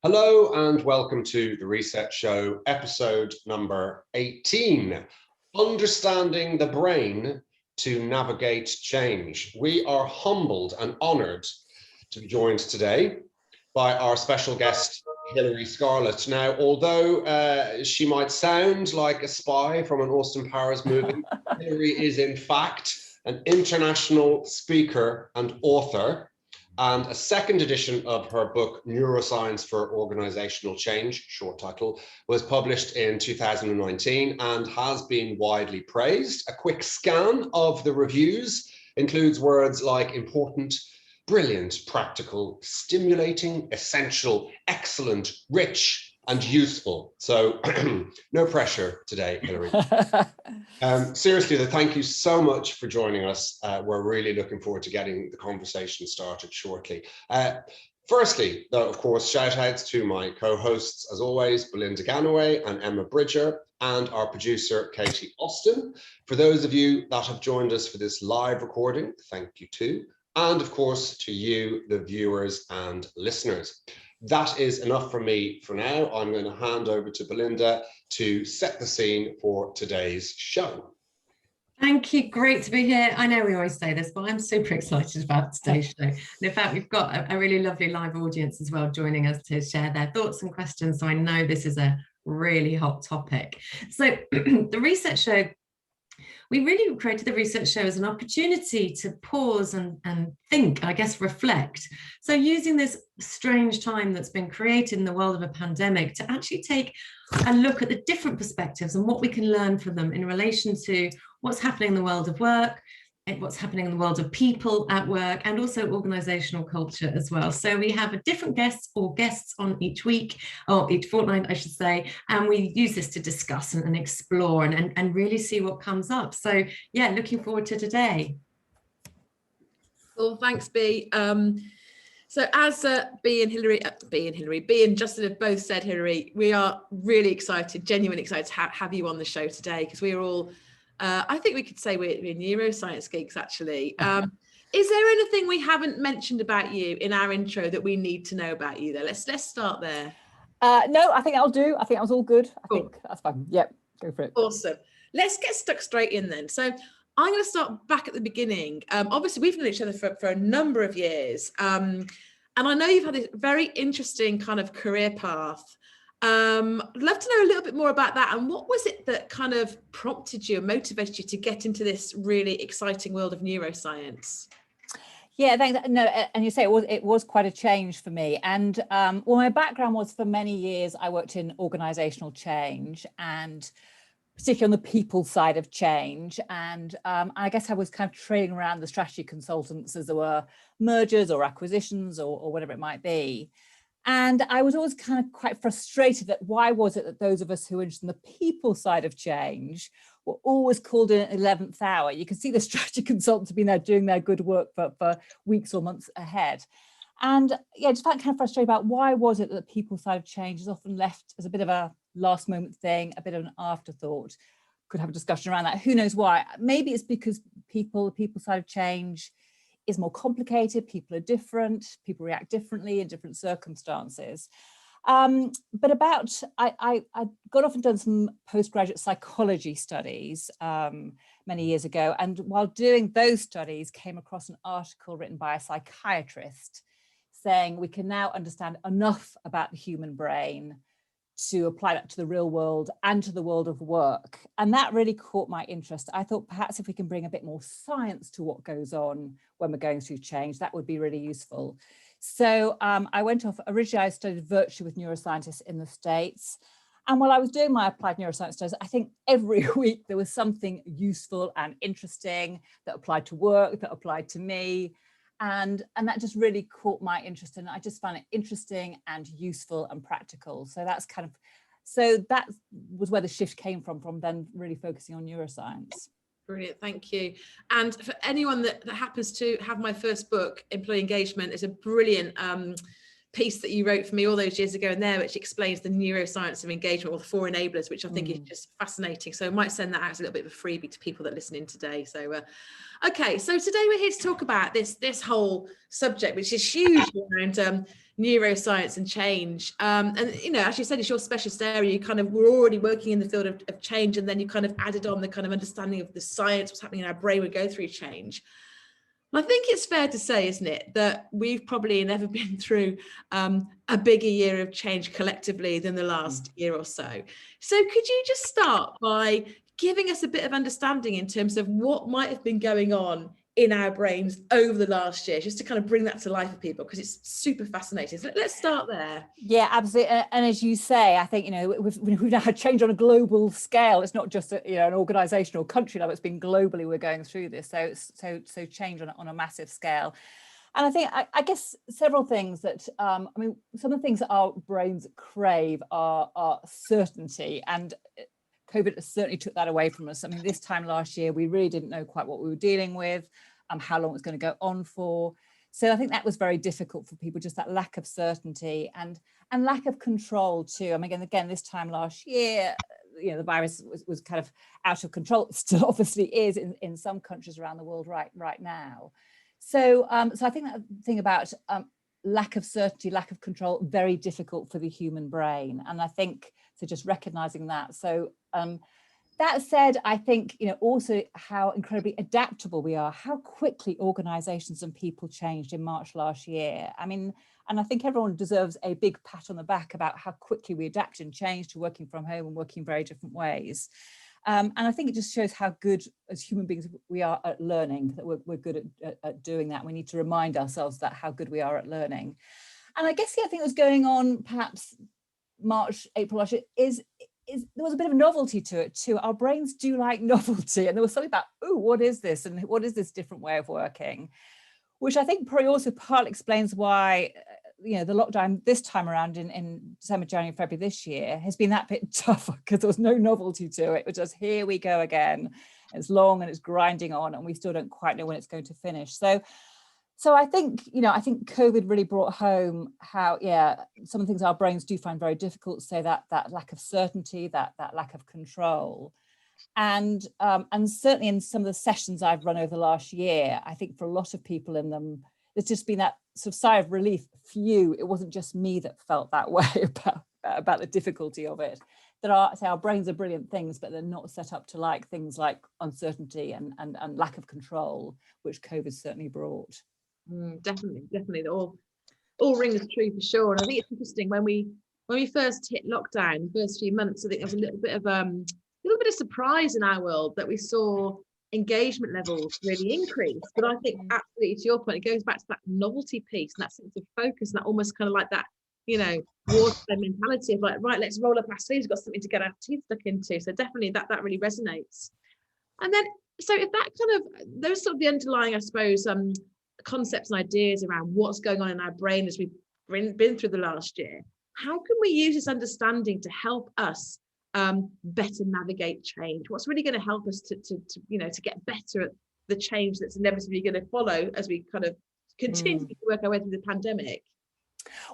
Hello and welcome to the Reset Show, episode number 18, Understanding the Brain to Navigate Change. We are humbled and honoured to be joined today by our special guest, Hilary Scarlett. Now, although she might sound like a spy from an Austin Powers movie, Hilary is in fact an international speaker and author. And a second edition of her book, Neuroscience for Organizational Change, short title, was published in 2019 and has been widely praised. A quick scan of the reviews includes words like important, brilliant, practical, stimulating, essential, excellent, rich, and useful. So no pressure today, Hilary. Seriously, though, thank you so much for joining us. We're really looking forward to getting the conversation started shortly. Firstly, though, of course, shout outs to my co-hosts, as always, Belinda Ganaway and Emma Bridger, and our producer, Katie Austin. For those of you that have joined us for this live recording, thank you too. And of course, to you, the viewers and listeners. That is enough from me for now. I'm going to hand over to Belinda to set the scene for today's show. Thank you. Great to be here. I know we always say this, but I'm super excited about today's show. And in fact, we've got a really lovely live audience as well joining us to share their thoughts and questions. So I know this is a really hot topic. So the Reset Show, we really created the Research Show as an opportunity to pause and think, I guess, reflect. So using this strange time that's been created in the world of a pandemic to actually take a look at the different perspectives and what we can learn from them in relation to what's happening in the world of work, what's happening in the world of people at work, and also organizational culture as well. So we have a different guests on each week, or each fortnight, I should say, and we use this to discuss and explore and really see what comes up. So yeah, looking forward to today. Well, thanks, B. So as B and Justin have both said, Hilary, we are really excited, genuinely excited to have you on the show today, because we are all, I think we could say we're neuroscience geeks, actually. Is there anything we haven't mentioned about you in our intro that we need to know about you, though? Let's start there. No, I think that'll do. I think that was all good. I think that's fine. Yep, go for it. Awesome. Let's get stuck straight in then. So I'm going to start back at the beginning. Obviously, we've known each other for a number of years. And I know you've had a very interesting kind of career path. I'd love to know a little bit more about that. And what was it that kind of prompted you and motivated you to get into this really exciting world of neuroscience? Yeah, thanks. No, and you say it was quite a change for me. And well, my background was, for many years, I worked in organizational change, and particularly on the people side of change. And I guess I was kind of trailing around the strategy consultants as there were mergers or acquisitions or whatever it might be. And I was always kind of quite frustrated that why was it that those of us who were interested in the people side of change were always called in at 11th hour. You can see the strategy consultants have been there doing their good work for weeks or months ahead. And yeah, just felt kind of frustrated about why was it that the people side of change is often left as a bit of a last moment thing, a bit of an afterthought. Could have a discussion around that. Who knows why? Maybe it's because the people side of change is more complicated. People are different. People react differently in different circumstances. But I got off and done some postgraduate psychology studies many years ago. And while doing those studies, came across an article written by a psychiatrist saying we can now understand enough about the human brain to apply that to the real world and to the world of work. And that really caught my interest. I thought perhaps if we can bring a bit more science to what goes on when we're going through change, that would be really useful. So I went off, originally I studied virtually with neuroscientists in the States. And while I was doing my applied neuroscience studies, I think every week there was something useful and interesting that applied to work, that applied to me. And that just really caught my interest, and I just found it interesting and useful and practical. So that was where the shift came from then really focusing on neuroscience. Brilliant, thank you. And for anyone that happens to have my first book, Employee Engagement, is a brilliant piece that you wrote for me all those years ago in there, which explains the neuroscience of engagement, or the 4 enablers, which I think is just fascinating. So I might send that out as a little bit of a freebie to people that listen in today. So okay, so today we're here to talk about this whole subject, which is huge, around neuroscience and change. And you know, as you said, it's your specialist area. You kind of were already working in the field of change, and then you kind of added on the kind of understanding of the science, what's happening in our brain, we go through change. I think it's fair to say, isn't it, that we've probably never been through a bigger year of change collectively than the last year or so. So could you just start by giving us a bit of understanding in terms of what might have been going on in our brains over the last year, just to kind of bring that to life for people, because it's super fascinating. So let's start there. Yeah, absolutely. And as you say, I think, you know, we've now had change on a global scale. It's not just you know, an organisation or country level. It's been globally we're going through this. So change on a massive scale. And I think, I guess, several things that, I mean, some of the things that our brains crave are certainty, and COVID certainly took that away from us. I mean, this time last year, we really didn't know quite what we were dealing with, how long it was going to go on for. So I think that was very difficult for people, just that lack of certainty and lack of control too. I mean, again, this time last year, you know, the virus was kind of out of control. It still obviously is in some countries around the world right now. So I think that thing about lack of certainty, lack of control, very difficult for the human brain. And I think, so just recognizing that. So that said, I think, you know, also how incredibly adaptable we are, how quickly organizations and people changed in March last year. I mean, and I think everyone deserves a big pat on the back about how quickly we adapted and changed to working from home and working very different ways. And I think it just shows how good as human beings we are at learning, that we're good at doing that. We need to remind ourselves that how good we are at learning. And I guess the other thing that was going on perhaps March, April last year is there was a bit of novelty to it too. Our brains do like novelty, and there was something about, oh, what is this, and what is this different way of working, which I think probably also partly explains why you know, the lockdown this time around in December, January, February this year has been that bit tougher, because there was no novelty to it. It was just, here we go again. It's long and it's grinding on, and we still don't quite know when it's going to finish. So I think, you know, I think COVID really brought home how, yeah, some of the things our brains do find very difficult. So that lack of certainty, that lack of control. And certainly in some of the sessions I've run over the last year, I think for a lot of people in them, there's just been that sort of sigh of relief. Phew, it wasn't just me that felt that way about the difficulty of it. Our brains are brilliant things, but they're not set up to like things like uncertainty and lack of control, which COVID certainly brought. Definitely, all rings true for sure. And I think it's interesting, when we first hit lockdown, the first few months, I think there was a little bit of surprise in our world that we saw engagement levels really increase. But I think absolutely, to your point, it goes back to that novelty piece and that sense of focus, and that almost kind of like that, you know, watershed mentality of like, right, let's roll up our sleeves, we've got something to get our teeth stuck into. So definitely that really resonates. And then, so if that kind of, those sort of the underlying, I suppose, concepts and ideas around what's going on in our brain as we've been through the last year, how can we use this understanding to help us better navigate change? What's really going to help us to you know, to get better at the change that's inevitably going to follow as we kind of continue to work our way through the pandemic?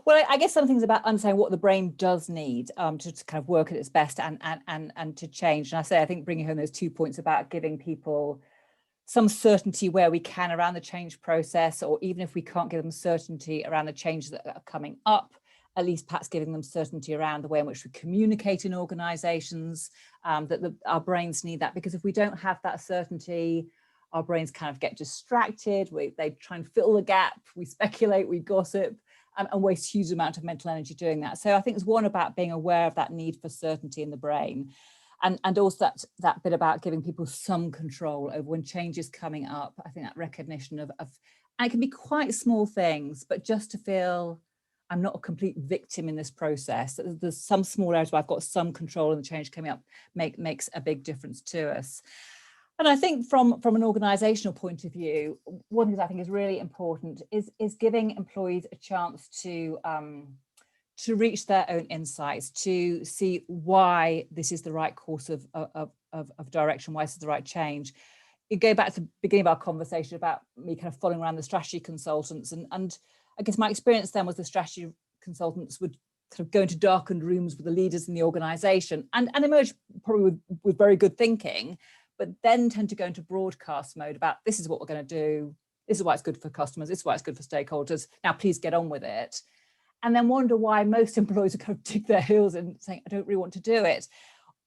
Well, I guess some things about understanding what the brain does need to kind of work at its best and to change. And I think bringing home those 2 points about giving people some certainty where we can around the change process, or even if we can't give them certainty around the changes that are coming up, at least perhaps giving them certainty around the way in which we communicate in organizations, that our brains need that, because if we don't have that certainty, our brains kind of get distracted, they try and fill the gap, we speculate, we gossip, and waste huge amount of mental energy doing that. So I think it's one about being aware of that need for certainty in the brain. And also that bit about giving people some control over when change is coming up. I think that recognition of and it can be quite small things, but just to feel I'm not a complete victim in this process. There's some small areas where I've got some control, and the change coming up makes a big difference to us. And I think from an organizational point of view, one thing I think is really important is giving employees a chance to reach their own insights, to see why this is the right course of direction, why this is the right change. You go back to the beginning of our conversation about me kind of following around the strategy consultants, and I guess my experience then was the strategy consultants would sort of go into darkened rooms with the leaders in the organization and emerge probably with very good thinking, but then tend to go into broadcast mode about this is what we're going to do, this is why it's good for customers, this is why it's good for stakeholders, now please get on with it. And then wonder why most employees are kind of dig their heels in saying, I don't really want to do it.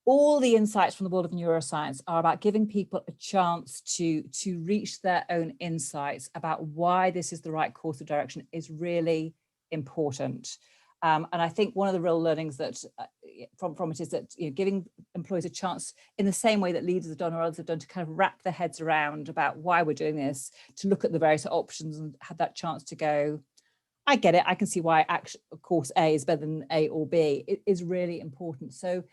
All the insights from the world of neuroscience are about giving people a chance to reach their own insights about why this is the right course of direction is really important. And I think one of the real learnings that from it is that giving employees a chance in the same way that leaders have done or others have done to kind of wrap their heads around about why we're doing this, to look at the various options and have that chance to go, I get it, I can see why course A is better than A or B. It is really important. So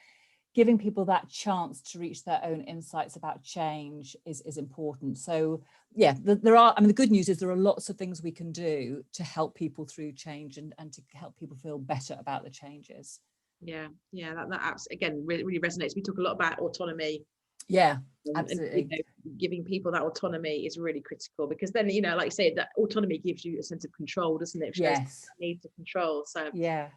giving people that chance to reach their own insights about change is important. So yeah, there are, I mean, the good news is there are lots of things we can do to help people through change and to help people feel better about the changes. Yeah, that again really resonates. We talk a lot about autonomy. Yeah, absolutely. And, giving people that autonomy is really critical, because then, like you say, that autonomy gives you a sense of control, doesn't it? Yes. Need to control. So yeah.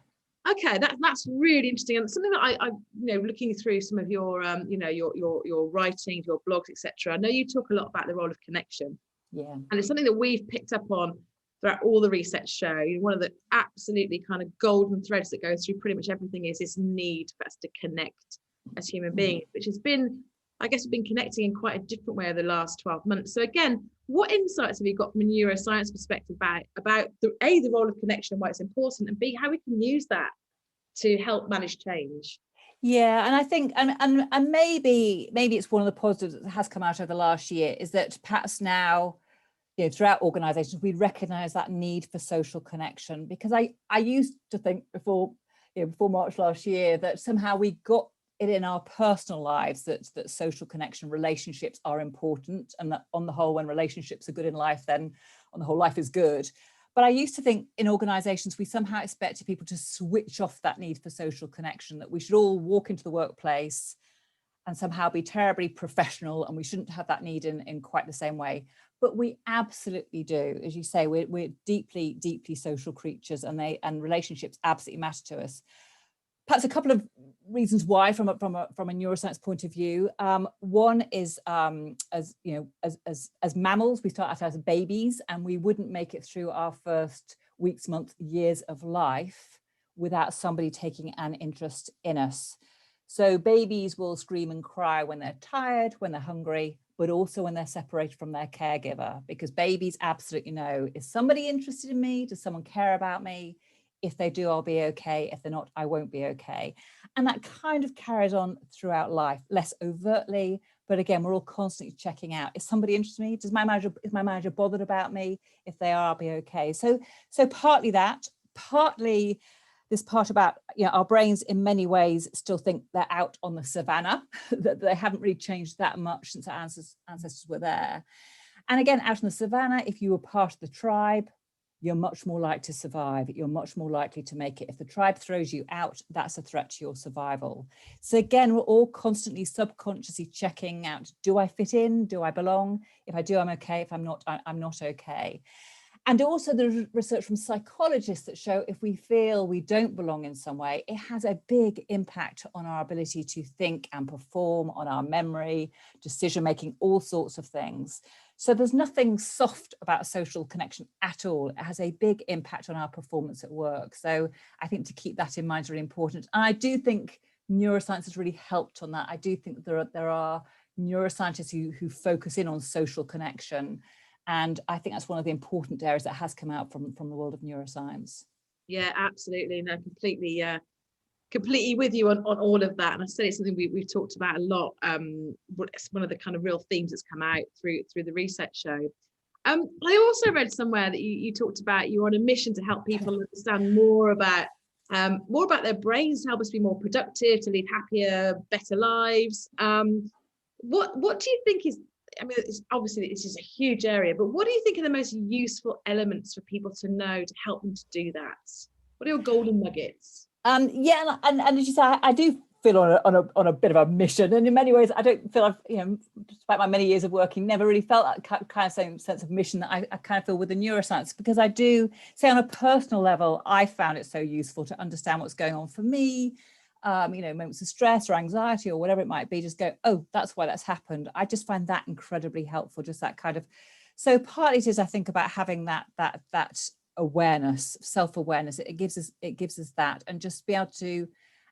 Okay, that's really interesting, and something that I looking through some of your your writings, your blogs, etc. I know you talk a lot about the role of connection. Yeah. And it's something that we've picked up on throughout all the research show. One of the absolutely kind of golden threads that goes through pretty much everything is this need for us to connect as human beings, which has been, I guess, we've been connecting in quite a different way over the last 12 months. So again, what insights have you got from a neuroscience perspective about the role of connection and why it's important, and B, how we can use that to help manage change? Yeah, and I think, and maybe it's one of the positives that has come out over the last year is that perhaps now, throughout organisations, we recognise that need for social connection, because I used to think before March last year that somehow we got it in our personal lives that social connection, relationships are important, and that on the whole, when relationships are good in life, then on the whole life is good. But I used to think in organisations we somehow expected people to switch off that need for social connection, that we should all walk into the workplace and somehow be terribly professional, and we shouldn't have that need in quite the same way. But we absolutely do. As you say, we're deeply, deeply social creatures, and relationships absolutely matter to us. Perhaps a couple of reasons why, from a neuroscience point of view. One is, as mammals, we start out as babies, and we wouldn't make it through our first weeks, months, years of life without somebody taking an interest in us. So babies will scream and cry when they're tired, when they're hungry, but also when they're separated from their caregiver, because babies absolutely know, is somebody interested in me? Does someone care about me? If they do, I'll be okay. If they're not, I won't be okay. And that kind of carries on throughout life, less overtly, but again, we're all constantly checking out. Is somebody interested in me? Is my manager bothered about me? If they are, I'll be okay. So partly that, partly this part about, our brains in many ways still think they're out on the savannah, that they haven't really changed that much since our ancestors were there. And again, out on the savannah, if you were part of the tribe, you're much more likely to survive. You're much more likely to make it. If the tribe throws you out, that's a threat to your survival. So again, we're all constantly subconsciously checking out, do I fit in? Do I belong? If I do, I'm okay. If I'm not, I'm not okay. And also there's research from psychologists that show if we feel we don't belong in some way, it has a big impact on our ability to think and perform, on our memory, decision-making, all sorts of things. So there's nothing soft about social connection at all. It has a big impact on our performance at work. So I think to keep that in mind is really important. And I do think neuroscience has really helped on that. I do think there are neuroscientists who focus in on social connection. And I think that's one of the important areas that has come out from the world of neuroscience. Yeah, absolutely. No, completely with you on all of that. And I said it's something we've talked about a lot. It's one of the kind of real themes that's come out through the research show. I also read somewhere that you talked about you're on a mission to help people understand more about their brains, to help us be more productive, to lead happier, better lives. What do you think is, I mean, obviously this is a huge area, but what do you think are the most useful elements for people to know to help them to do that? What are your golden nuggets? Yeah, and as you say, I do feel on a bit of a mission, and in many ways I don't feel I've, you know, despite my many years of working, never really felt that kind of same sense of mission that I kind of feel with the neuroscience, because I do say on a personal level I found it so useful to understand what's going on for me, you know, moments of stress or anxiety or whatever it might be, just go, oh, that's why that's happened. I just find that incredibly helpful, just that kind of, so partly it is, I think, about having that awareness, self-awareness. It gives us that, and just be able to,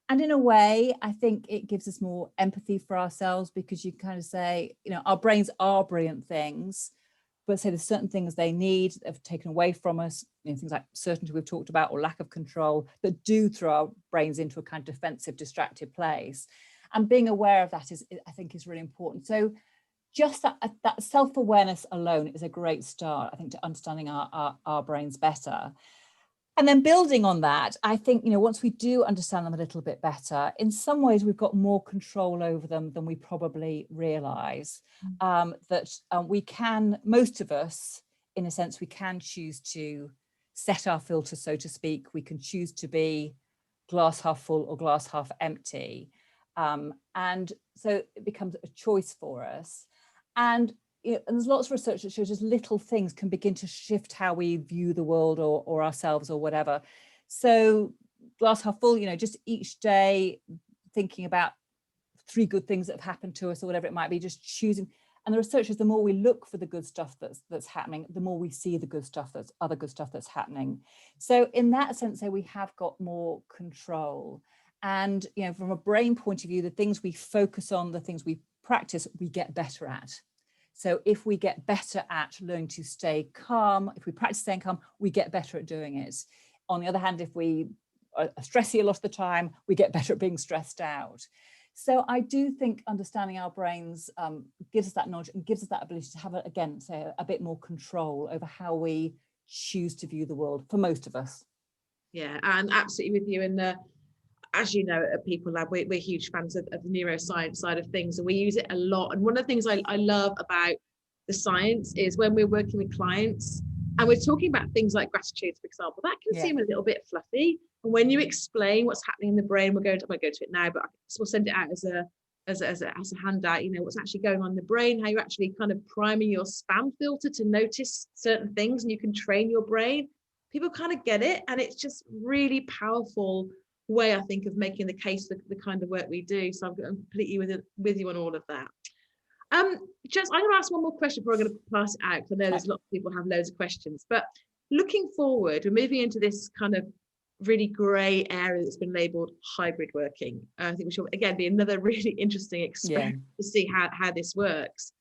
and in a way, I think it gives us more empathy for ourselves, because you kind of say, you know, our brains are brilliant things, but say there's certain things they need that have taken away from us, you know, things like certainty we've talked about, or lack of control, that do throw our brains into a kind of defensive, distracted place. And being aware of that is, I think, is really important. So just that self-awareness alone is a great start, I think, to understanding our brains better. And then building on that, I think, you know, once we do understand them a little bit better, in some ways we've got more control over them than we probably realize. We can, most of us, in a sense, we can choose to set our filter, so to speak. We can choose to be glass half full or glass half empty. And so it becomes a choice for us. And, you know, and there's lots of research that shows just little things can begin to shift how we view the world or ourselves or whatever. So glass half full, you know, just each day thinking about 3 good things that have happened to us or whatever it might be, just choosing. And the research is the more we look for the good stuff that's happening, the more we see the good stuff that's happening. So in that sense, we have got more control. And, you know, from a brain point of view, the things we focus on, the things we practice, we get better at. So if we get better at learning to stay calm, if we practice staying calm, we get better at doing it. On the other hand, if we are stressy a lot of the time, we get better at being stressed out. So I do think understanding our brains gives us that knowledge and gives us that ability to have, again, say a bit more control over how we choose to view the world, for most of us. Yeah, and absolutely with you. And as you know, at People Lab, we're huge fans of the neuroscience side of things, and we use it a lot. And one of the things I love about the science is when we're working with clients and we're talking about things like gratitude, for example, that can seem a little bit fluffy. And when you explain what's happening in the brain, I won't go to it now, but we'll send it out as a handout, you know, what's actually going on in the brain, how you're actually kind of priming your spam filter to notice certain things, and you can train your brain. People kind of get it, and it's just really powerful way, I think, of making the case for the kind of work we do. So I'm completely with you on all of that. Jess, I'm going to ask one more question before I'm going to pass it out, because I know there's lots of people have loads of questions. But looking forward, we're moving into this kind of really grey area that's been labelled hybrid working. I think we should, again, be another really interesting experiment to see how this works.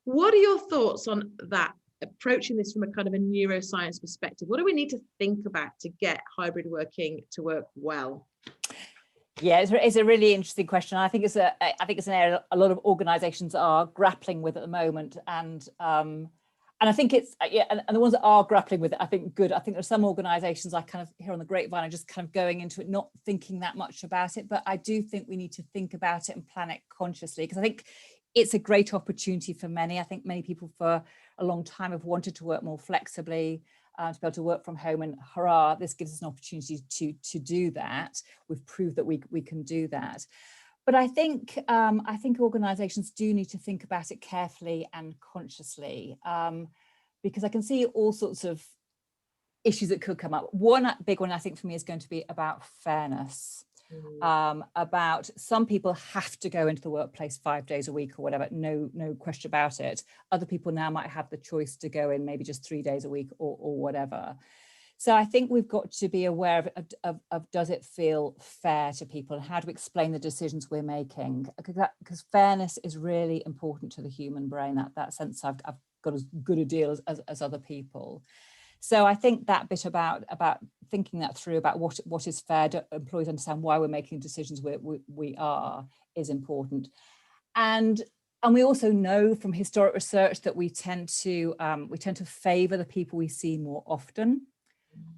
What are your thoughts on that, approaching this from a kind of a neuroscience perspective? What do we need to think about to get hybrid working to work well? Yeah, it's a really interesting question. I think it's an area a lot of organisations are grappling with at the moment, and I think it's and the ones that are grappling with it, I think good. I think there's some organisations I kind of hear on the grapevine are just kind of going into it, not thinking that much about it. But I do think we need to think about it and plan it consciously, because I think it's a great opportunity for many. I think many people for a long time have wanted to work more flexibly, to be able to work from home, and hurrah, this gives us an opportunity to do that. We've proved that we can do that. But I think organisations do need to think about it carefully and consciously, because I can see all sorts of issues that could come up. One big one, I think, for me is going to be about fairness. About some people have to go into the workplace 5 days a week or whatever, no question about it. Other people now might have the choice to go in maybe just 3 days a week or whatever. So I think we've got to be aware of does it feel fair to people, and how to explain the decisions we're making, because fairness is really important to the human brain, that sense I've got as good a deal as other people. So I think that bit about thinking that through, about what is fair, do employees understand why we're making decisions we are, is important. And we also know from historic research that we tend to favour the people we see more often.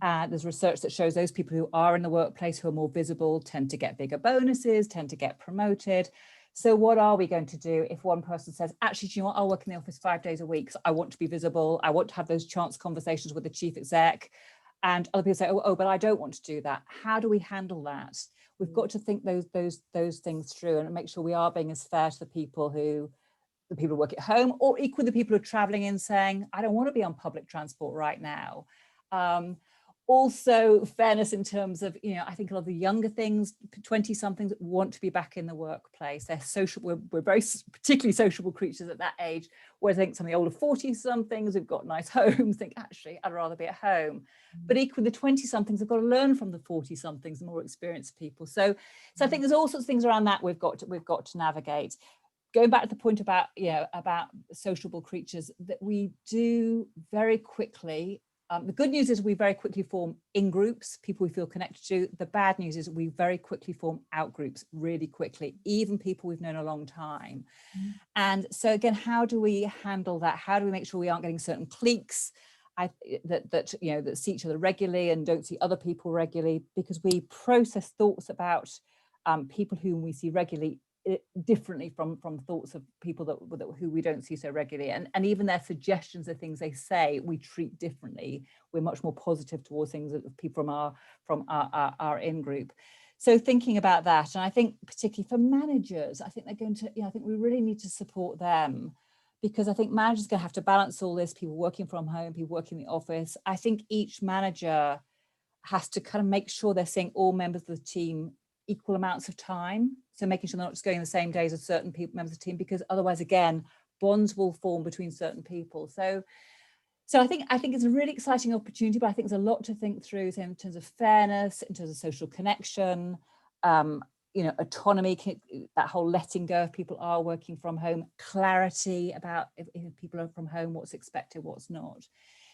There's research that shows those people who are in the workplace, who are more visible, tend to get bigger bonuses, tend to get promoted. So what are we going to do if one person says, actually, do you know what, I'll work in the office 5 days a week, so I want to be visible, I want to have those chance conversations with the chief exec, And other people say, oh, but I don't want to do that. How do we handle that? We've got to think those things through and make sure we are being as fair to the people who work at home, or equally the people who are traveling in saying, I don't want to be on public transport right now. Also fairness in terms of, I think a lot of the younger things, 20 somethings, want to be back in the workplace. They're social, we're very particularly sociable creatures at that age, whereas I think some of the older 40 somethings who've got nice homes think, actually, I'd rather be at home. But equally the 20 somethings have got to learn from the 40 somethings, the more experienced people. So I think there's all sorts of things around that we've got to navigate. Going back to the point about, about sociable creatures, that we do very quickly. The good news is we very quickly form in groups, people we feel connected to. The bad news is we very quickly form out groups really quickly, even people we've known a long time. And so again, how do we handle that? How do we make sure we aren't getting certain cliques that see each other regularly and don't see other people regularly? Because we process thoughts about people whom we see regularly differently from thoughts of people who we don't see so regularly, and even their suggestions of things they say we treat differently. We're much more positive towards things that people from our in group. So thinking about that, and I think particularly for managers, I think they're going to, I think we really need to support them, because I think managers are going to have to balance all this, people working from home, people working in the office. I think each manager has to kind of make sure they're seeing all members of the team equal amounts of time. So making sure they're not just going the same days as certain people, members of the team, because otherwise, again, bonds will form between certain people. So I think it's a really exciting opportunity, but I think there's a lot to think through in terms of fairness, in terms of social connection, autonomy, that whole letting go if people are working from home, clarity about if people are from home, what's expected, what's not.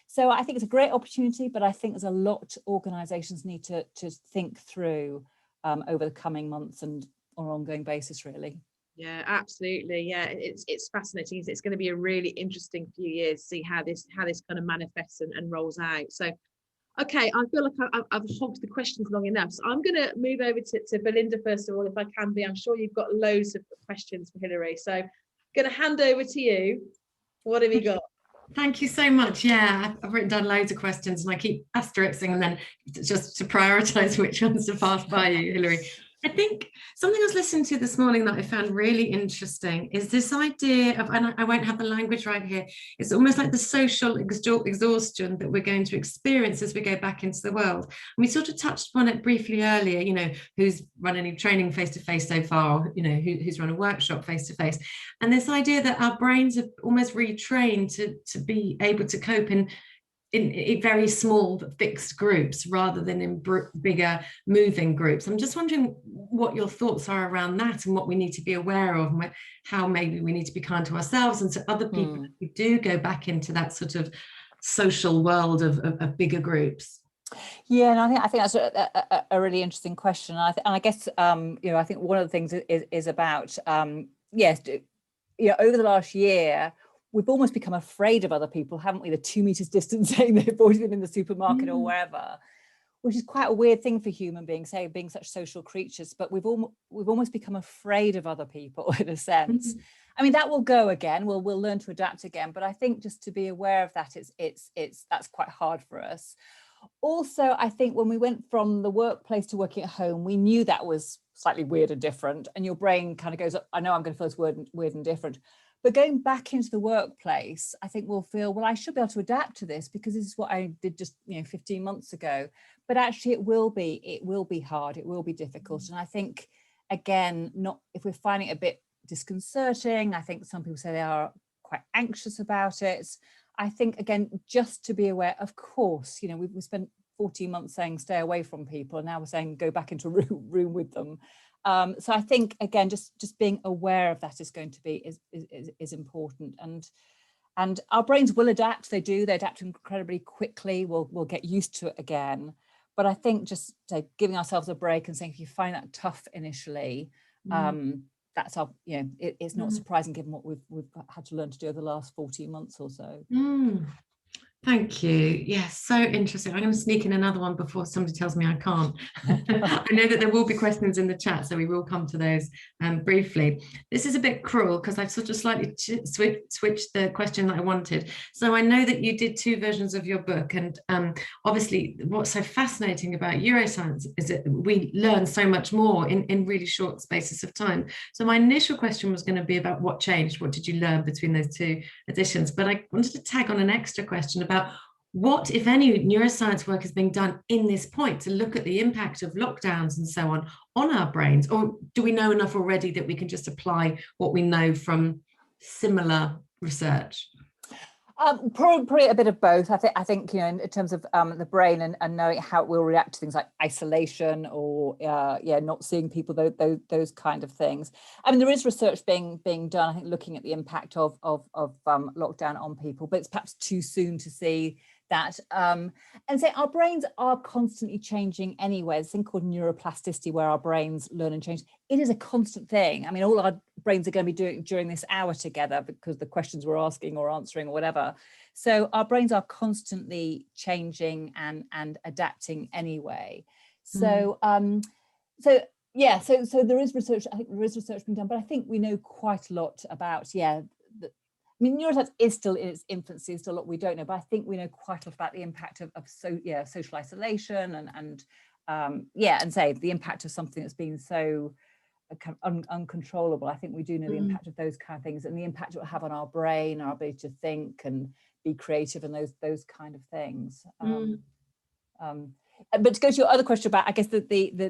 So I think it's a great opportunity, but I think there's a lot organisations need to think through over the coming months and on an ongoing basis, really. Yeah, absolutely. Yeah, it's fascinating. It's going to be a really interesting few years to see how this kind of manifests and rolls out. So, okay, I feel like I've hogged the questions long enough. So I'm going to move over to Belinda first of all, if I can be. I'm sure you've got loads of questions for Hilary. So, I'm going to hand over to you. What have you got? Thank you so much. Yeah, I've written down loads of questions and I keep asterixing and then just to prioritize which ones to pass by you, Hilary. I think something I was listening to this morning that I found really interesting is this idea of, and I won't have the language right here, it's almost like the social exhaustion that we're going to experience as we go back into the world. And we sort of touched upon it briefly earlier, who's run any training face-to-face so far, who's run a workshop face-to-face. And this idea that our brains have almost retrained to be able to cope in very small fixed groups rather than in bigger moving groups. I'm just wondering what your thoughts are around that and what we need to be aware of, and how maybe we need to be kind to ourselves and to other people if we do go back into that sort of social world of bigger groups. Yeah, and I think that's a really interesting question. And I guess I think one of the things is about yes, over the last year, we've almost become afraid of other people, haven't we? The 2 meters distancing, they've always been in the supermarket or wherever, which is quite a weird thing for human beings, being such social creatures. But we've almost become afraid of other people in a sense. I mean, that will go again. We'll learn to adapt again. But I think just to be aware of that, that's quite hard for us. Also, I think when we went from the workplace to working at home, we knew that was slightly weird and different. And your brain kind of goes, I know I'm going to feel it's weird and different. But going back into the workplace, I think we'll feel, well, I should be able to adapt to this because this is what I did just 15 months ago. But actually, it will be hard. It will be difficult. And I think, again, not if we're finding it a bit disconcerting. I think some people say they are quite anxious about it. I think, again, just to be aware, of course, we spent 14 months saying stay away from people, and now we're saying go back into a room with them. So I think, again, just being aware of that is going to be is important, and our brains will adapt. They adapt incredibly quickly. We'll get used to it again. But I think just giving ourselves a break and saying, if you find that tough initially, that's our, it's not surprising given what we've had to learn to do over the last 14 months or so. Thank you. Yes, so interesting. I'm going to sneak in another one before somebody tells me I can't. I know that there will be questions in the chat, so we will come to those briefly. This is a bit cruel because I've sort of slightly switched the question that I wanted. So I know that you did 2 versions of your book, and obviously what's so fascinating about neuroscience is that we learn so much more in really short spaces of time. So my initial question was going to be about what changed, what did you learn between those 2 editions? But I wanted to tag on an extra question about what, if any, neuroscience work is being done in this point to look at the impact of lockdowns and so on our brains, or do we know enough already that we can just apply what we know from similar research? Probably a bit of both. I think you know, in terms of the brain and knowing how it will react to things like isolation or not seeing people, those kind of things. I mean, there is research being done, I think, looking at the impact of lockdown on people, but it's perhaps too soon to see that. And say our brains are constantly changing anyway. There's a thing called neuroplasticity where our brains learn and change. It is a constant thing. I mean, all our brains are going to be doing during this hour together because the questions we're asking or answering or whatever. So our brains are constantly changing and adapting anyway. So so there is research. I think there is research being done, but I think we know quite a lot about I mean, neuroscience is still in its infancy, still a lot we don't know, but I think we know quite a lot about the impact of social isolation and say the impact of something that's been so kind of uncontrollable. I think we do know the impact of those kind of things and the impact it will have on our brain, our ability to think and be creative and those kind of things. But to go to your other question about, I guess, the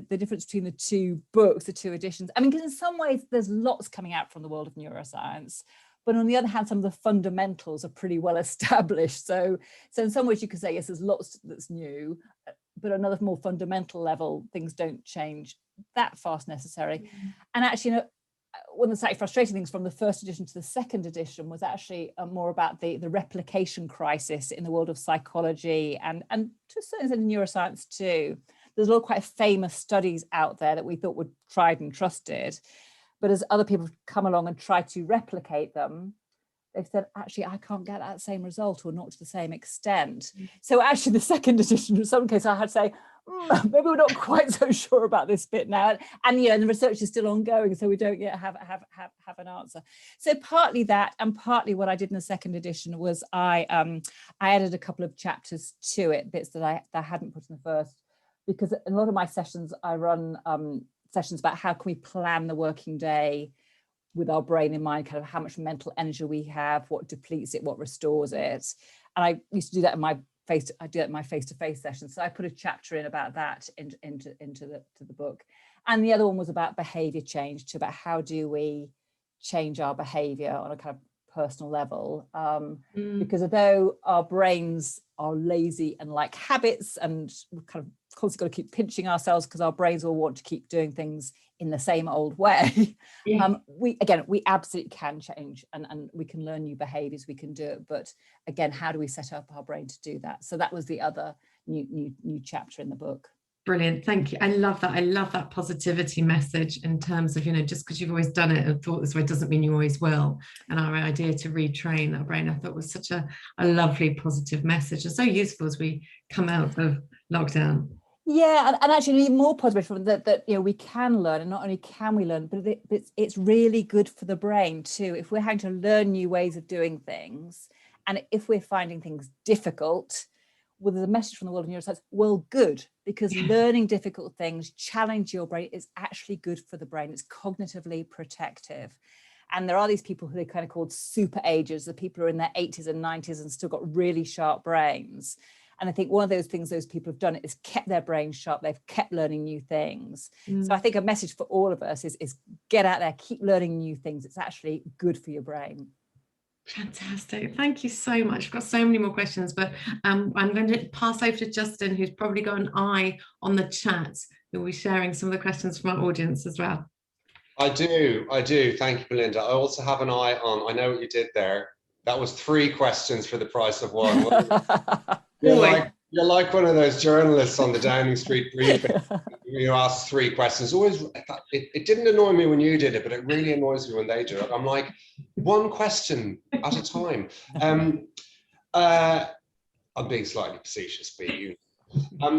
difference between the 2 books, the 2 editions, I mean, because in some ways there's lots coming out from the world of neuroscience. But on the other hand, some of the fundamentals are pretty well established. So in some ways you could say, yes, there's lots that's new, but on another more fundamental level, things don't change that fast necessarily. And actually, you know, one of the slightly frustrating things from the 1st edition to the 2nd edition was actually more about the replication crisis in the world of psychology and to a certain extent in neuroscience too. There's a lot of quite famous studies out there that we thought were tried and trusted. But as other people have come along and tried to replicate them, they've said, actually, I can't get that same result or not to the same extent. So actually the 2nd edition, in some cases, I had to say, maybe we're not quite so sure about this bit now. And the research is still ongoing, so we don't yet have an answer. So partly that, and partly what I did in the 2nd edition was I added a couple of chapters to it, bits that I hadn't put in the first, because in a lot of my sessions, I run sessions about how can we plan the working day with our brain in mind, kind of how much mental energy we have, what depletes it, what restores it. And I used to do that in my face-to-face sessions. So I put a chapter in about that into the book. And the other one was about behavior change, about how do we change our behavior on a kind of personal level. Because although our brains are lazy and like habits, and we've kind of constantly got to keep pinching ourselves because our brains all want to keep doing things in the same old way. We absolutely can change and we can learn new behaviors, we can do it. But again, how do we set up our brain to do that? So that was the other new chapter in the book. Brilliant, thank you. I love that. I love that positivity message in terms of, just because you've always done it and thought this way doesn't mean you always will. And our idea to retrain that brain, I thought was such a lovely positive message and so useful as we come out of lockdown. Yeah, and actually even more positive from that we can learn, and not only can we learn, but it's really good for the brain too. If we're having to learn new ways of doing things, and if we're finding things difficult, well, there's a message from the world of neuroscience, well, good, because learning difficult things, challenge your brain, is actually good for the brain. It's cognitively protective. And there are these people who are kind of called super agers, the people who are in their 80s and 90s and still got really sharp brains. And I think one of those things those people have done is kept their brains sharp. They've kept learning new things. So I think a message for all of us is get out there, keep learning new things. It's actually good for your brain. Fantastic. Thank you so much. I've got so many more questions, but I'm going to pass over to Justin, who's probably got an eye on the chat, who will be sharing some of the questions from our audience as well. I do. Thank you, Belinda. I also have an eye on, I know what you did there. That was 3 questions for the price of 1. You're like one of those journalists on the Downing Street briefing. You ask 3 questions. Always, it didn't annoy me when you did it, but it really annoys me when they do it. I'm like, 1 question at a time. I'm being slightly facetious, but you.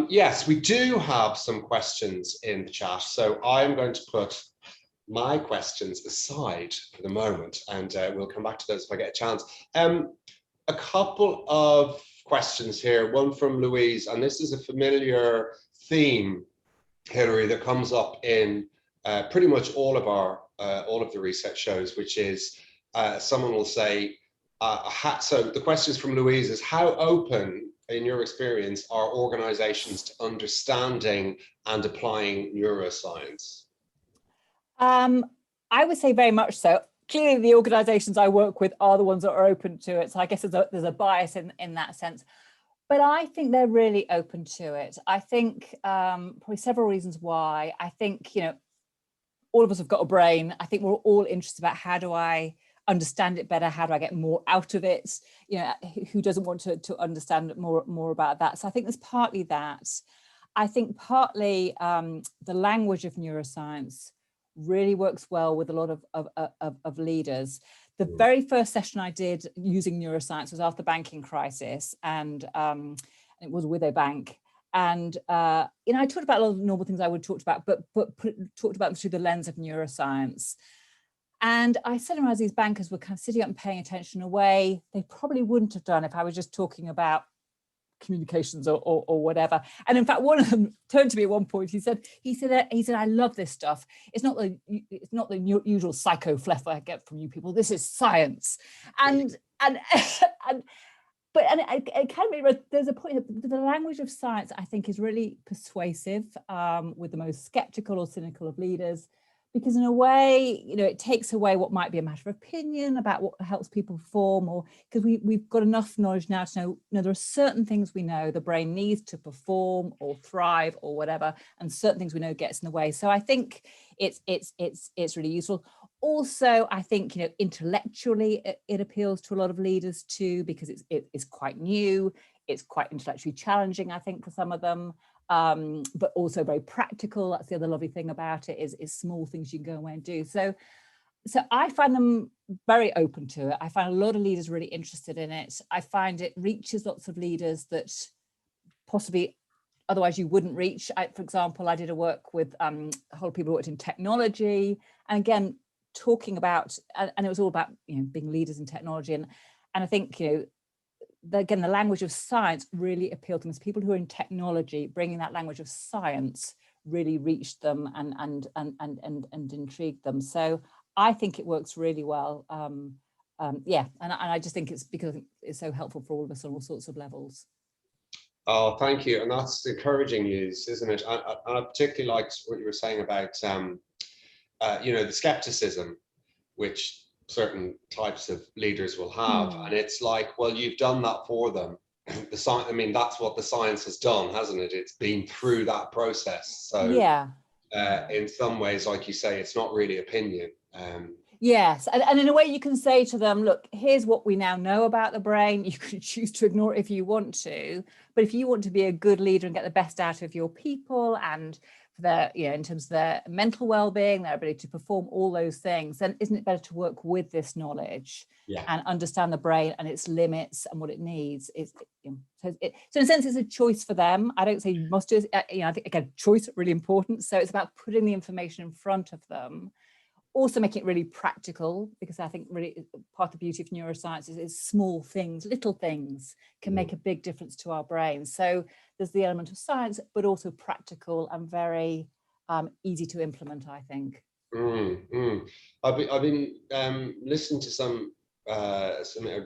Yes, we do have some questions in the chat, so I'm going to put my questions aside for the moment, and we'll come back to those if I get a chance. A couple of questions here, one from Louise, and this is a familiar theme, Hilary, that comes up in pretty much all of the research shows, which is someone will say, so the questions from Louise is, how open, in your experience, are organizations to understanding and applying neuroscience? I would say very much so. Clearly, the organizations I work with are the ones that are open to it. So I guess there's a bias in that sense. But I think they're really open to it. I think probably several reasons why. I think, all of us have got a brain. I think we're all interested about, how do I understand it better? How do I get more out of it? Who doesn't want to understand more about that? So I think there's partly that. I think partly the language of neuroscience really works well with a lot of leaders. The very first session I did using neuroscience was after the banking crisis, and it was with a bank. And I talked about a lot of normal things I would talk about, but talked about them through the lens of neuroscience. And I summarized, these bankers were kind of sitting up and paying attention in a way they probably wouldn't have done if I was just talking about communications or whatever. And in fact, one of them turned to me at one point. He said, I love this stuff. It's not the usual psycho fluff I get from you people. This is science. And it kind of made, there's a point that the language of science, I think, is really persuasive with the most skeptical or cynical of leaders, because in a way, it takes away what might be a matter of opinion about what helps people perform, or because we've got enough knowledge now to know, there are certain things we know the brain needs to perform or thrive or whatever, and certain things we know gets in the way. So I think it's really useful. Also, I think, intellectually it appeals to a lot of leaders too, because it's quite new, it's quite intellectually challenging, I think, for some of them. But also very practical. That's the other lovely thing about it, is small things you can go away and do. So I find them very open to it. I find a lot of leaders really interested in it. I find it reaches lots of leaders that possibly otherwise you wouldn't reach. For example, I did a work with a whole people who worked in technology, and again, talking about, and it was all about being leaders in technology, and I think again, the language of science really appealed to them. As people who are in technology, bringing that language of science really reached them and intrigued them. So I think it works really well. And I just think it's because it's so helpful for all of us on all sorts of levels. Oh, thank you. And that's encouraging news, isn't it? I particularly liked what you were saying about, the skepticism, which certain types of leaders will have. And it's like, well, you've done that for them. That's what the science has done, hasn't it? It's been through that process. So yeah, in some ways, like you say, it's not really opinion. Yes, and in a way you can say to them, look, here's what we now know about the brain. You can choose to ignore it if you want to, but if you want to be a good leader and get the best out of your people, and for their, in terms of their mental well-being, their ability to perform all those things, then isn't it better to work with this knowledge and understand the brain and its limits and what it needs? So in a sense, it's a choice for them. I don't say you must do it. I think, again, choice really important. So it's about putting the information in front of them. Also making it really practical, because I think really part of the beauty of neuroscience is small things, little things can make a big difference to our brains. So there's the element of science, but also practical and very easy to implement, I think. I've been listening to some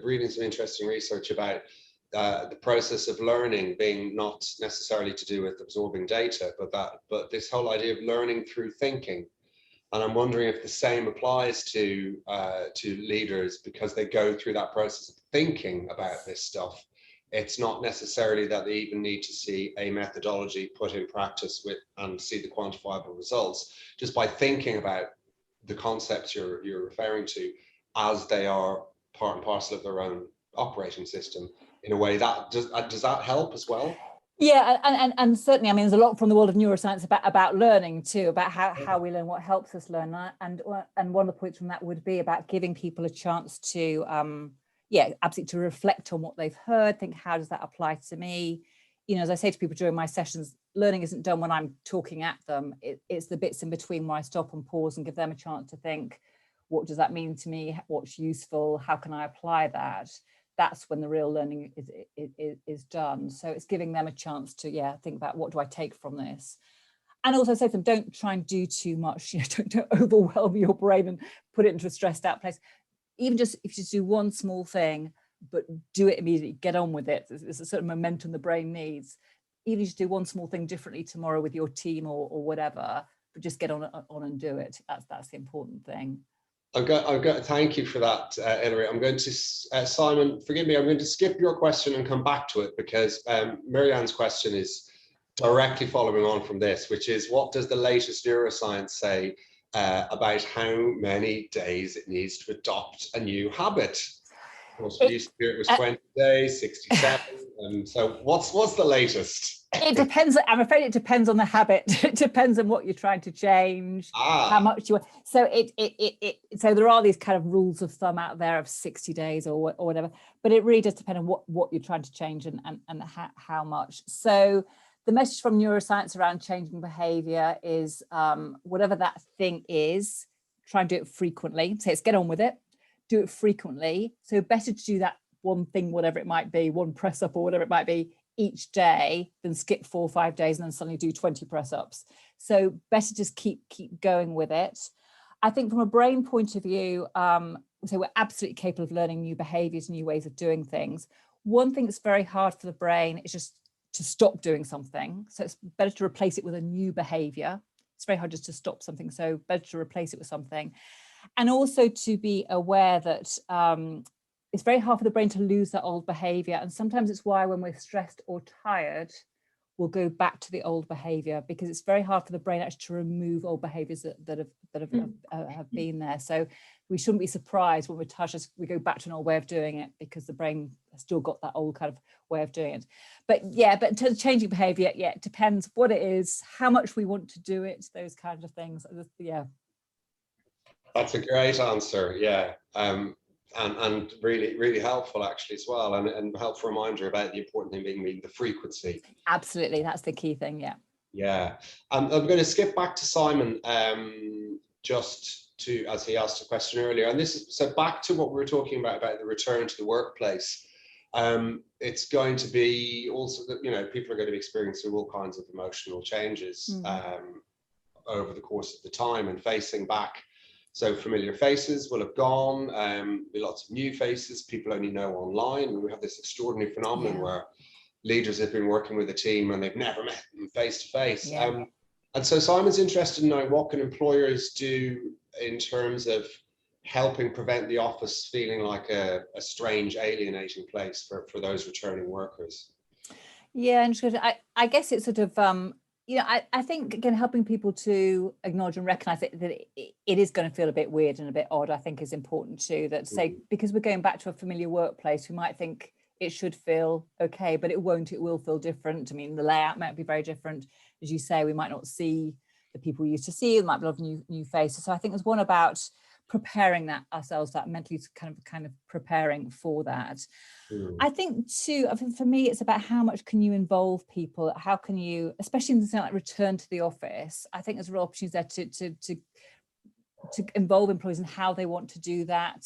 reading some interesting research about the process of learning being not necessarily to do with absorbing data, but this whole idea of learning through thinking. And I'm wondering if the same applies to leaders, because they go through that process of thinking about this stuff. It's not necessarily that they even need to see a methodology put in practice and see the quantifiable results. Just by thinking about the concepts you're referring to, as they are part and parcel of their own operating system, in a way, that does that help as well? Yeah, and certainly, there's a lot from the world of neuroscience about learning too, about how we learn, what helps us learn, and one of the points from that would be about giving people a chance to yeah, absolutely to reflect on what they've heard, think, how does that apply to me? You know, as I say to people during my sessions, learning isn't done when I'm talking at them. It's the bits in between where I stop and pause and give them a chance to think, what does that mean to me? What's useful? How can I apply that? That's when the real learning is done. So it's giving them a chance to, yeah, think about, what do I take from this? And also say to them, don't try and do too much. You know, don't overwhelm your brain and put it into a stressed out place. Even just if you just do one small thing, but do it immediately, get on with it. There's a certain momentum the brain needs. Even if you just do one small thing differently tomorrow with your team or whatever, but just get on and do it. That's the important thing. I've got. Thank you for that, Hilary. I'm going to Simon. Forgive me. I'm going to skip your question and come back to it, because Marianne's question is directly following on from this, which is, what does the latest neuroscience say about how many days it needs to adopt a new habit? Of course, we used to hear it was 20 days, 67. And so what's the latest? It depends. I'm afraid it depends on the habit. It depends on what you're trying to change, how much you want. So so there are these kind of rules of thumb out there of 60 days or whatever, but it really does depend on what you're trying to change and how much. So the message from neuroscience around changing behavior is, whatever that thing is, try and do it frequently. So it's get on with it, do it frequently. So better to do that one thing, whatever it might be, one press up or whatever it might be, each day, than skip 4 or 5 days and then suddenly do 20 press ups. So better just keep going with it. I think from a brain point of view, so we're absolutely capable of learning new behaviors, new ways of doing things. One thing that's very hard for the brain is just to stop doing something. So it's better to replace it with a new behavior. It's very hard just to stop something, so better to replace it with something. And also to be aware that it's very hard for the brain to lose that old behavior. And sometimes it's why when we're stressed or tired, we'll go back to the old behavior, because it's very hard for the brain actually to remove old behaviors that have been there. So we shouldn't be surprised when we're tired, we go back to an old way of doing it, because the brain has still got that old kind of way of doing it. But yeah, but in terms of changing behavior, yeah, it depends what it is, how much we want to do it, those kinds of things. Yeah. That's a great answer. Yeah. And really, really helpful actually as well, and helpful reminder about the important thing being the frequency. Absolutely, that's the key thing. Yeah. Yeah. I'm going to skip back to Simon, just to, as he asked a question earlier, and this is, so back to what we were talking about the return to the workplace. It's going to be also that, you know, people are going to be experiencing all kinds of emotional changes over the course of the time, and facing back. So familiar faces will have gone, be lots of new faces people only know online. And we have this extraordinary phenomenon where leaders have been working with a team and they've never met them face to face. And so Simon's interested in knowing, what can employers do in terms of helping prevent the office feeling like a strange, alienating place for those returning workers? Yeah, and I guess it's sort of, you know, I think, again, helping people to acknowledge and recognize that it is going to feel a bit weird and a bit odd, I think is important too. That say, because we're going back to a familiar workplace, we might think it should feel okay, but it won't. It will feel different. I mean, the layout might be very different. As you say, we might not see the people we used to see. There might be a lot of new faces. So I think there's one about preparing that ourselves, that mentally kind of preparing for that. I think too, I think for me, it's about how much can you involve people? How can you, especially in something like return to the office, I think there's a real opportunity there to involve employees in how they want to do that.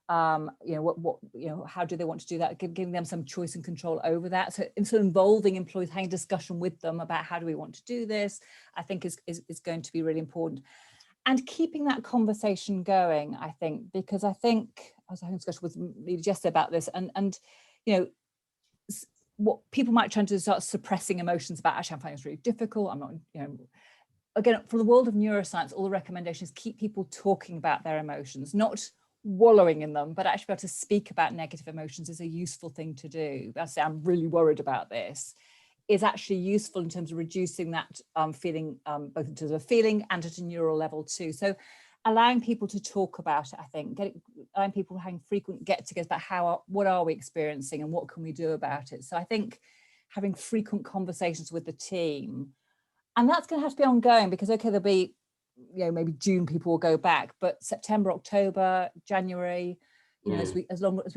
You know, how do they want to do that? Giving them some choice and control over that. So involving employees, having a discussion with them about how do we want to do this, I think is going to be really important. And keeping that conversation going, I think, because I think I was having a discussion with leaders yesterday about this, and you know, what people might try to start suppressing emotions about, actually, I'm finding this really difficult. I'm not, you know, again, for the world of neuroscience, all the recommendations keep people talking about their emotions, not wallowing in them, but actually be able to speak about negative emotions is a useful thing to do. I say, I'm really worried about this, is actually useful in terms of reducing that feeling, both in terms of feeling and at a neural level too. So allowing people to talk about it, I think, allowing people having frequent get-togethers about what are we experiencing and what can we do about it. So I think having frequent conversations with the team, and that's going to have to be ongoing, because okay, there'll be, you know, maybe June people will go back, but September, October, January, you know, as we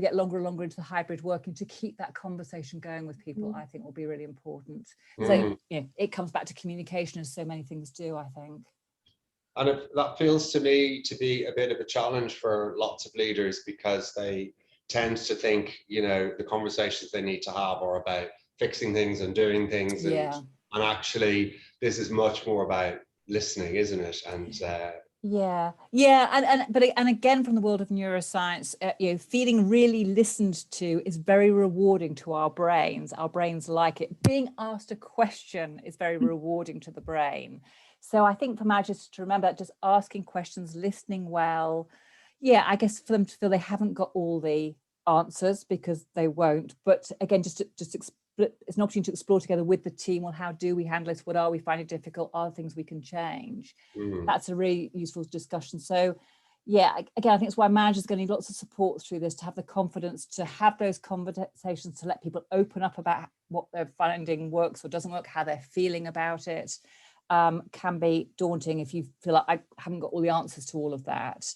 get longer and longer into the hybrid working, to keep that conversation going with people, I think will be really important. So you know, it comes back to communication, as so many things do, I think. And that feels to me to be a bit of a challenge for lots of leaders, because they tend to think, you know, the conversations they need to have are about fixing things and doing things, and actually this is much more about listening, isn't it? And and again, from the world of neuroscience, you know, feeling really listened to is very rewarding to our brains. Our brains like it. Being asked a question is very rewarding to the brain. So I think for managers to remember that, just asking questions, listening well, I guess for them to feel they haven't got all the answers, because they won't, but again, it's an opportunity to explore together with the team, well, how do we handle this? What are we finding difficult? Are there things we can change? That's a really useful discussion. So again, I think it's why managers are going to need lots of support through this, to have the confidence to have those conversations, to let people open up about what they're finding works or doesn't work, how they're feeling about it. Can be daunting if you feel like I haven't got all the answers to all of that.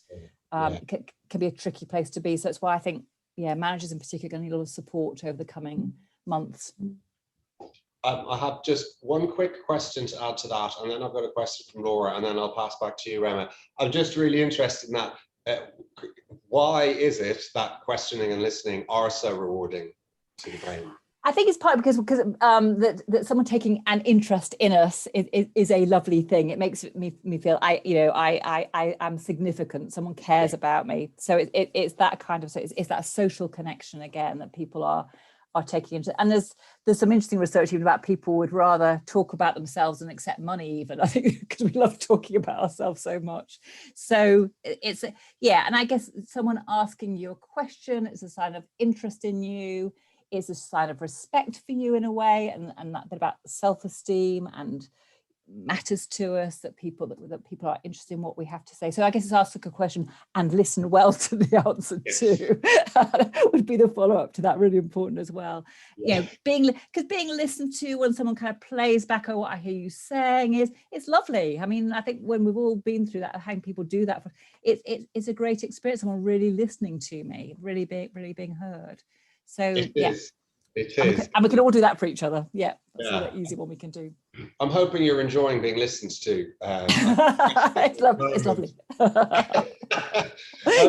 It can be a tricky place to be. So that's why I think, managers in particular are going to need a lot of support over the coming months. I have just one quick question to add to that, and then I've got a question from Laura, and then I'll pass back to you, Emma. I'm just really interested in that. Why is it that questioning and listening are so rewarding to the brain? I think it's partly because that someone taking an interest in us is a lovely thing. It makes me feel I'm significant. Someone cares about me. So it's that kind of, it's that social connection again that people are taking into. And there's some interesting research even about people would rather talk about themselves than accept money, even, I think, because we love talking about ourselves so much. So it's and I guess someone asking you a question is a sign of interest in you, is a sign of respect for you in a way, and that bit about self-esteem and matters to us, that people are interested in what we have to say. So I guess it's ask a question and listen well to the answer too. Would be the follow-up to that, really important as well. You know, being listened to when someone kind of plays back, oh, what I hear you saying it's lovely. I mean, I think when we've all been through that, having people do that, it's a great experience. Someone really listening to me, really being heard. So it is. And we can all do that for each other. That's an easy one we can do. I'm hoping you're enjoying being listened to. It's lovely.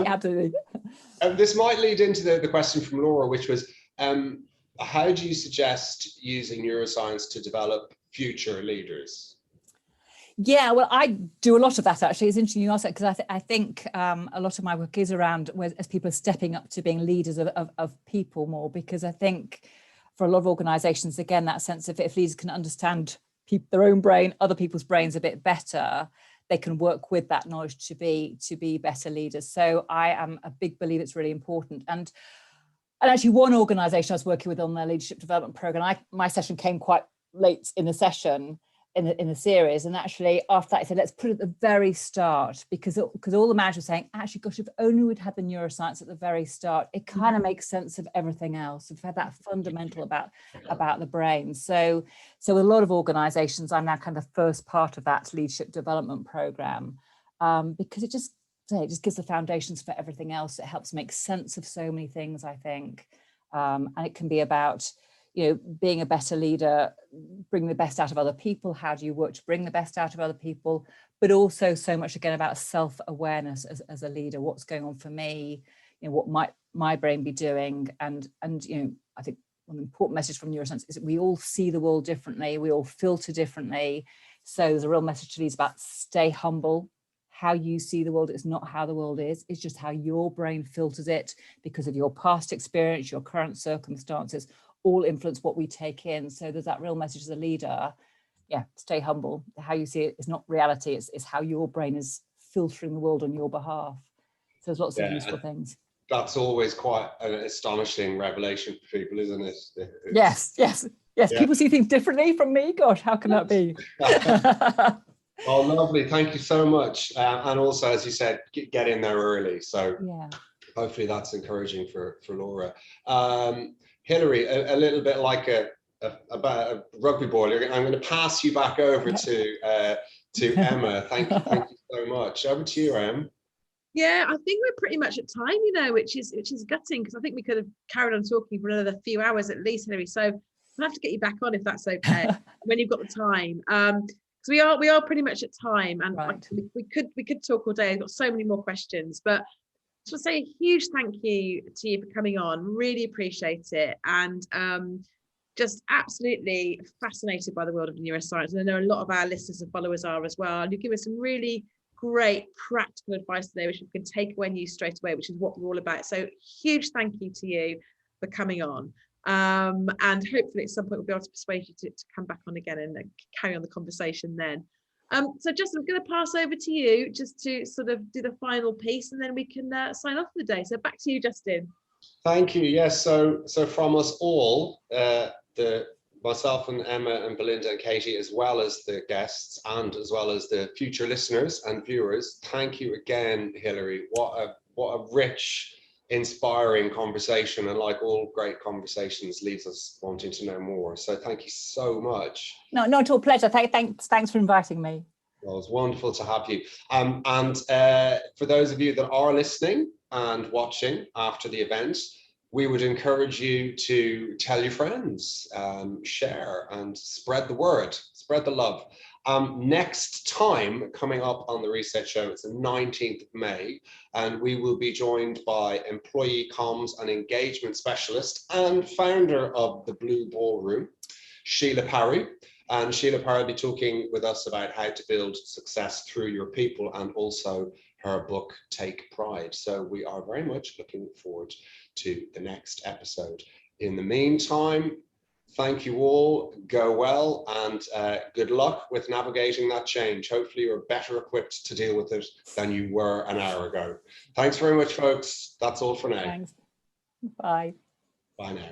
Absolutely. This might lead into the question from Laura, which was, how do you suggest using neuroscience to develop future leaders? Yeah, well, I do a lot of that, actually. It's interesting you ask that, because I think a lot of my work is around as people are stepping up to being leaders of people more, because I think for a lot of organisations, again, that sense of if leaders can understand their own brain, other people's brains a bit better, they can work with that knowledge to be better leaders. So I am a big believer it's really important. And actually, one organisation I was working with on their leadership development programme, my session came quite late in the session, in the series, and actually after that I said, let's put it at the very start, because all the managers were saying, actually, gosh, if only we'd had the neuroscience at the very start, it kind of makes sense of everything else. We've had that fundamental about the brain. So with a lot of organizations, I'm now kind of the first part of that leadership development program, because it just gives the foundations for everything else. It helps make sense of so many things, I think, and it can be about being a better leader, bring the best out of other people. How do you work to bring the best out of other people? But also so much, again, about self-awareness as a leader. What's going on for me? What might my brain be doing? And I think one important message from neuroscience is that we all see the world differently. We all filter differently. So there's a real message to leaders about stay humble. How you see the world is not how the world is. It's just how your brain filters it because of your past experience, your current circumstances, all influence what we take in. So there's that real message as a leader. Stay humble. How you see it is not reality. It's how your brain is filtering the world on your behalf. So there's lots of useful things. That's always quite an astonishing revelation for people, isn't it? Yes. People see things differently from me. Gosh, how can that be? Oh, lovely. Thank you so much. And also, as you said, get in there early. So hopefully that's encouraging for Laura. Hilary, a little bit like a rugby ball. I'm going to pass you back over to Emma. Thank you so much. Over to you, Em. Yeah, I think we're pretty much at time, you know, which is gutting, because I think we could have carried on talking for another few hours at least, Hilary. So I'll have to get you back on if that's okay when you've got the time. Because we are pretty much at time, and Right. we could talk all day. I've got so many more questions, but just want to say a huge thank you to you for coming on. Really appreciate it, and just absolutely fascinated by the world of neuroscience. And I know a lot of our listeners and followers are as well. And you've given us some really great practical advice today, which we can take away and use straight away, which is what we're all about. So huge thank you to you for coming on. And hopefully at some point we'll be able to persuade you to come back on again and carry on the conversation then. So Justin, I'm going to pass over to you just to sort of do the final piece, and then we can sign off for the day. So back to you, Justin. Thank you. Yes, so from us all, myself and Emma and Belinda and Katie, as well as the guests and as well as the future listeners and viewers, thank you again, Hilary. What a rich, inspiring conversation, and like all great conversations, leaves us wanting to know more. So thank you so much. No, not at all. Pleasure. Thanks for inviting me. Well, it's wonderful to have you. And for those of you that are listening and watching after the event, we would encourage you to tell your friends, share and spread the word, spread the love. Next time, coming up on the Reset Show, it's the 19th of May, and we will be joined by employee comms and engagement specialist and founder of the Blue Ballroom, Sheila Parry. And Sheila Parry will be talking with us about how to build success through your people, and also her book, Take Pride. So we are very much looking forward to the next episode. In the meantime, thank you all, go well, and good luck with navigating that change. Hopefully you're better equipped to deal with it than you were an hour ago. Thanks very much, folks. That's all for now. Thanks. Bye. Bye now.